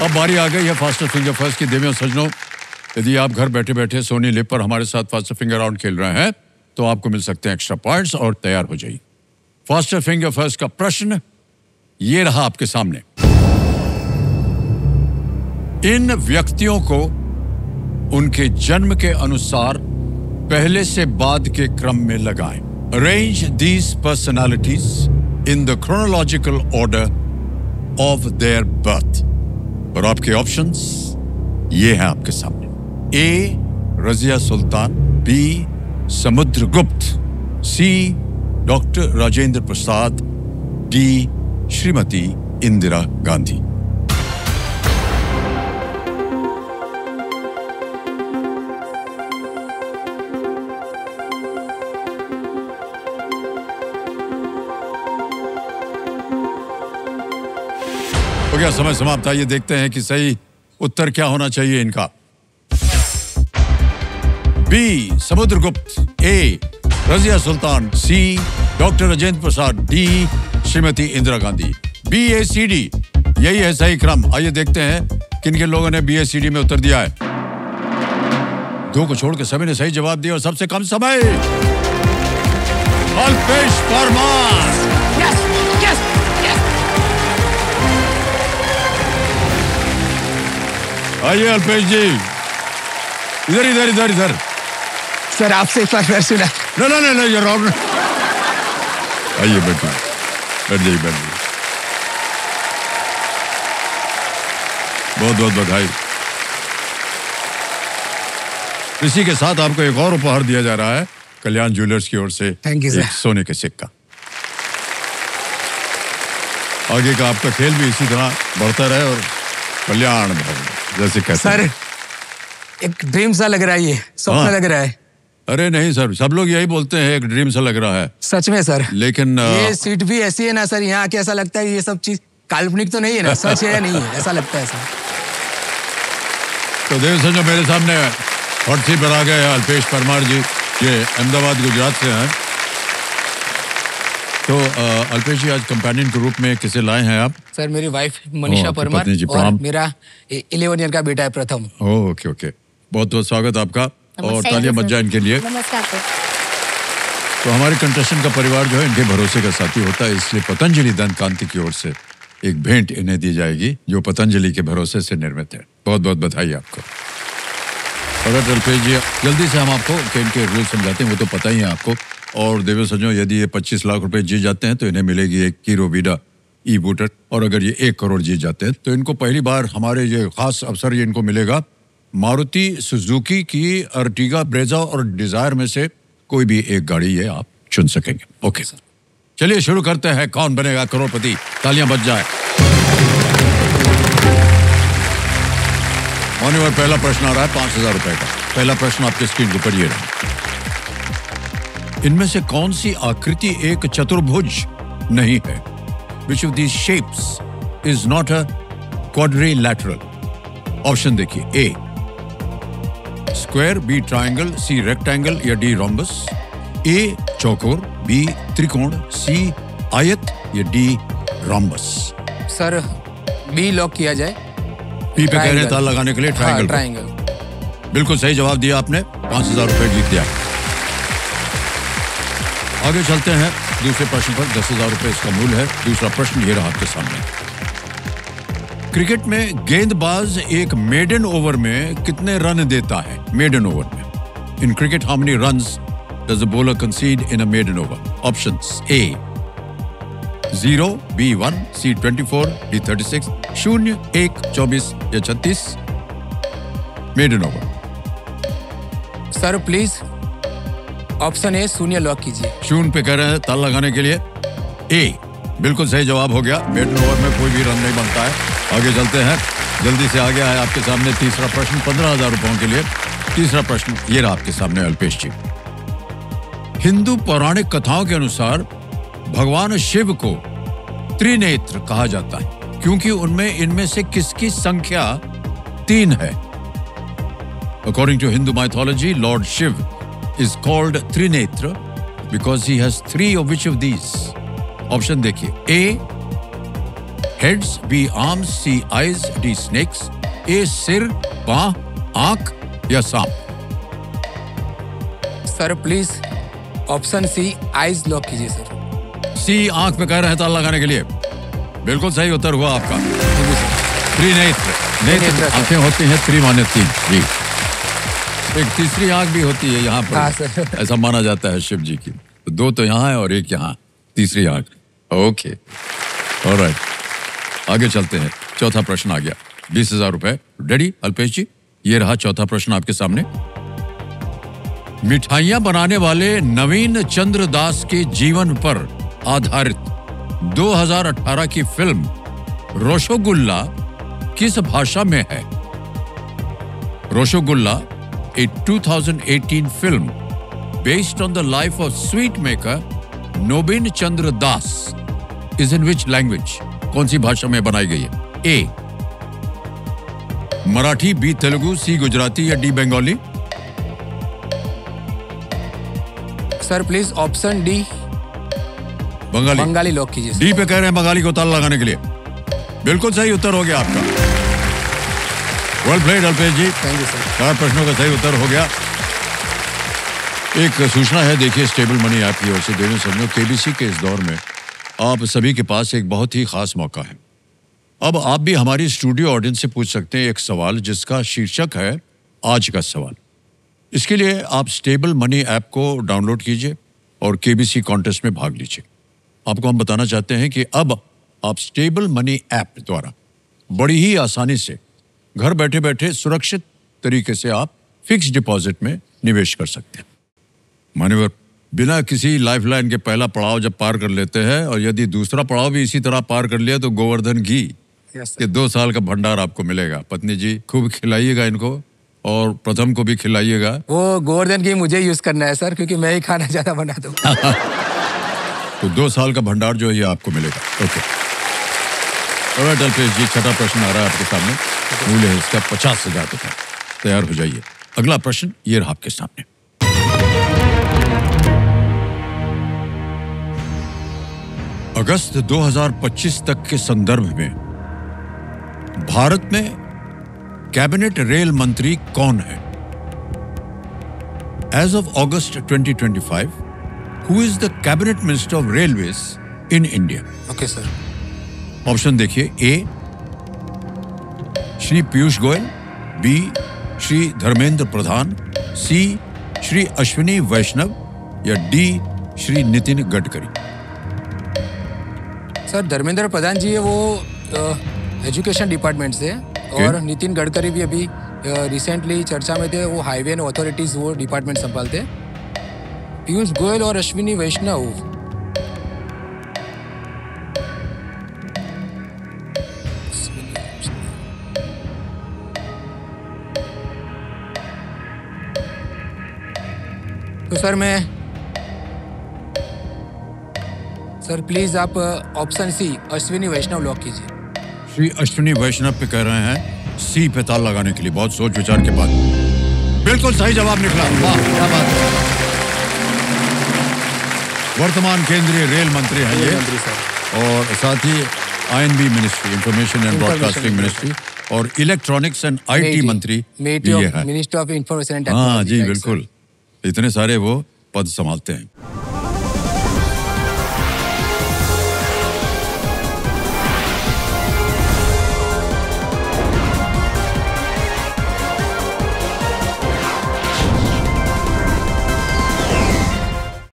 अब बारी आ गई है फास्टर फिंगर फर्स्ट की। देवियों सज्जनों, यदि आप घर बैठे बैठे सोनी लिप पर हमारे साथ फास्टर फिंगर राउंड खेल रहे हैं तो आपको मिल सकते हैं एक्स्ट्रा पॉइंट्स और तैयार हो जाइए। फास्टर फिंगर फर्स्ट का प्रश्न ये रहा आपके सामने। इन व्यक्तियों को उनके जन्म के अनुसार पहले से बाद के क्रम में लगाएं। Arrange these personalities in the chronological order of their birth. और आपके ऑप्शंस ये हैं आपके सामने। ए रजिया सुल्तान, बी समुद्रगुप्त, सी डॉक्टर राजेंद्र प्रसाद, डी श्रीमती इंदिरा गांधी। हो गया समय समाप्त। आइए देखते हैं कि सही उत्तर क्या होना चाहिए इनका। बी समुद्रगुप्त, ए रजिया सुल्तान, सी doctor Rajendra Prasad, D Shrimati Indira Gandhi. BACD यही है सही क्रम। आइए देखते हैं किन किन लोगों ने BACD में उत्तर दिया है। दो को छोड़ के सभी ने सही जवाब दिया और सबसे कम समय Alpesh Parmar. Yes yes yes. आइए अल्पेश जी, इधर इधर इधर इधर। सर आपसे एक बार सुना। No, you're wrong. आइए बैठिए, बैठ जाइए, बैठ जाइए। बहुत बहुत बधाई। इसी के साथ आपको एक और उपहार दिया जा रहा है कल्याण ज्वेलर्स की ओर से। Thank you sir. एक सोने के सिक्का। आगे का आपका खेल भी इसी तरह बढ़ता रहे और कल्याण जैसे कहते सर हैं। एक ड्रीम सा लग रहा है, ये सपना लग रहा है। अरे नहीं सर, सब लोग यही बोलते हैं एक ड्रीम सा लग रहा है। सच में सर। लेकिन ये सीट भी ऐसी है ना सर, यहाँ आके ऐसा लगता है ये सब चीज काल्पनिक तो नहीं है ना, सच है या नहीं है, ऐसा लगता है सर। तो देव सर जो मेरे सामने हॉट सीट पर आ गए हैं अल्पेश परमार जी, ये अहमदाबाद गुजरात से हैं। तो अल्पेश जी, आज कंपेनियन के रूप में किसे लाए हैं आप? सर मेरी वाइफ मनीषा परमार और मेरा 11 ईयर का बेटा है प्रथम। ओके ओके, बहुत बहुत स्वागत आपका और तालियां बज जाए इनके लिए। नमस्कार सर। तो हमारे कंटेस्टेंट का परिवार जो है इनके भरोसे का साथी होता है, इसलिए पतंजलि दंत कांति की ओर से एक भेंट इन्हें दी जाएगी जो पतंजलि के भरोसे से निर्मित है। बहुत बहुत बधाई आपको। और अल्पेश जी, जल्दी से हम आपको इनके रूल समझाते हैं, वो तो पता ही है आपको। और देव सज्जनों, यदि ये 25 लाख रुपए जीत जाते हैं तो इन्हें मिलेगी एक हीरो वीडा ई-बूटर, और अगर ये 1 करोड़ जीत जाते हैं तो इनको पहली बार हमारे ये खास अवसर ये इनको मिलेगा मारुति सुजुकी की अर्टिगा, ब्रेजा और डिजायर में से कोई भी एक गाड़ी ये आप चुन सकेंगे। ओके सर, चलिए शुरू करते हैं। कौन बनेगा करोड़पति? तालियां बज जाए। होने पर पहला प्रश्न आ रहा है 5000 रुपए का। पहला प्रश्न आपके स्क्रीन के ऊपर ये रहा। इनमें से कौन सी आकृति एक चतुर्भुज नहीं है? Which of these shapes is not a quadrilateral? Option देखिए। A square, B triangle, C rectangle या डी रोम्बस। ए चौकोर, बी त्रिकोण, सी आयत या D rhombus. Sir B lock किया जाए। बी पे कह रहे हैं ताल लगाने के लिए ट्रायंगल। ट्रायंगल। बिल्कुल सही जवाब दिया आपने, 5000 रुपए जीत लिया। आगे चलते हैं दूसरे प्रश्न पर। 10,000 रुपए इसका मूल है। दूसरा प्रश्न ये रहा आपके सामने। क्रिकेट में गेंदबाज एक मेडन ओवर में कितने रन देता है? मेडन ओवर में। In cricket how many runs does the bowler concede in a maiden over? Options. A 0, B 1, C 24, D 36, 0, 1, 24 या 36। Maiden over. Sir please option A 0 lock कीजिए। 0 पे कह रहे हैं ताल लगाने के लिए। ए बिल्कुल सही जवाब हो गया। मेडन ओवर में कोई भी रन नहीं बनता है। आगे चलते हैं, जल्दी से आ गया है आपके सामने तीसरा प्रश्न 15,000 रुपयों के लिए। तीसरा प्रश्न ये रहा आपके सामने अल्पेश जी। हिंदू पौराणिक कथाओं के अनुसार भगवान शिव को त्रिनेत्र कहा जाता है क्योंकि उनमें इनमें से किसकी संख्या 3 है? According to Hindu mythology, Lord Shiv is called Trinetra because he has 3 of which of these? Option देखिए। A heads, B arms, C eyes, D snakes, A सिर, बाह, आंख या सांप? Sir please option C eyes lock कीजिए sir. C आंख पे कह रहे हैं ताला लगाने के लिए। बिल्कुल सही उत्तर हुआ आपका। त्रिनेत्र। नेत्र आंखें होती हैं, त्रि माने 3। जी, एक तीसरी आंख भी होती है यहाँ हाँ, पर, सर। ऐसा माना जाता है शिव जी की। तो 2 तो यहाँ है और 1 यहाँ, तीसरी आंख। ओके, ऑलराइट, आगे चलते हैं। चौथा प्रश्न आ गया, 20,000 रुपए। रेडी अल्पेश जी? ये रहा चौथा प्रश्न आपके सामने। मिठाइयां बनाने वाले नवीन चंद्र दास के जीवन पर आधारित 2018 की फिल्म रोशोगुल्ला किस भाषा में है? Rasgulla, a 2018 film based on the life of sweet maker नोबिन Chandra Das, is in which language? कौन सी भाषा में बनाई गई है? A मराठी, बी तेलुगु, सी गुजराती या D Bengali? Sir please option D Bengali. Bengali lock कीजिए सर। डी पे कह रहे हैं बंगाली को ताला लगाने के लिए। बिल्कुल सही उत्तर हो गया आपका। Well played Alpesh ji. Thank you sir. 4 प्रश्नों का सही उत्तर हो गया। एक सूचना है, देखिए स्टेबल मनी ऐप की ओर से। दोनों समझो, केबीसी के इस दौर में आप सभी के पास एक बहुत ही खास मौका है। अब आप भी हमारी स्टूडियो ऑडियंस से पूछ सकते हैं एक सवाल जिसका शीर्षक है आज का सवाल। इसके लिए आप स्टेबल मनी ऐप को डाउनलोड कीजिए और केबीसी कॉन्टेस्ट में भाग लीजिए। आपको हम बताना चाहते हैं कि अब आप स्टेबल मनी ऐप द्वारा बड़ी ही आसानी से घर बैठे बैठे सुरक्षित तरीके से आप फिक्स डिपॉजिट में निवेश कर सकते हैं। मान्यवर, बिना किसी लाइफलाइन के पहला पड़ाव जब पार कर लेते हैं और यदि दूसरा पड़ाव भी इसी तरह पार कर लिया तो गोवर्धन घी के 2 साल का भंडार आपको मिलेगा। पत्नी जी, खूब खिलाइएगा इनको और प्रथम को भी खिलाइएगा। वो गोवर्धन घी मुझे यूज करना है सर, क्योंकि मैं ही खाना ज्यादा बना दूंगा। तो 2 साल का भंडार जो है ये आपको मिलेगा। ओके, ऑलराइट अल्पेश जी, छठा प्रश्न आ रहा है आपके सामने। मूल्य है इसका 50,000 रुपए। तैयार हो जाइए। अगला प्रश्न ये रहा आपके सामने। अगस्त 2025 तक के संदर्भ में भारत में कैबिनेट रेल मंत्री कौन है? As of August 2025, who is the cabinet minister of railways in India? Okay sir. Option देखिए। A Shri Piyush Goyal, B Shri Dharmendra Pradhan, C Shri Ashwini Vaishnaw या डी श्री नितिन गडकरी? सर धर्मेंद्र प्रधान जी है वो एजुकेशन डिपार्टमेंट से, और नितिन गडकरी भी अभी रिसेंटली चर्चा में थे, वो हाईवे एंड अथॉरिटीज वो डिपार्टमेंट संभालते। पीयूष गोयल और अश्विनी वैष्णव, तो सर प्लीज आप ऑप्शन सी अश्विनी वैष्णव लॉक कीजिए। श्री अश्विनी वैष्णव पे कह रहे हैं सी पे ताला लगाने के लिए। बहुत सोच विचार के बाद बिल्कुल सही जवाब निकला। वाह, क्या बात है। वर्तमान केंद्रीय रेल मंत्री हैं ये, और साथ ही I and B ministry, information and broadcasting ministry, और इलेक्ट्रॉनिक्स एंड आईटी मंत्री भी ये है। मिनिस्टर ऑफ इंफॉर्मेशन एंड हाँ जी, बिल्कुल। इतने सारे वो पद संभालते हैं।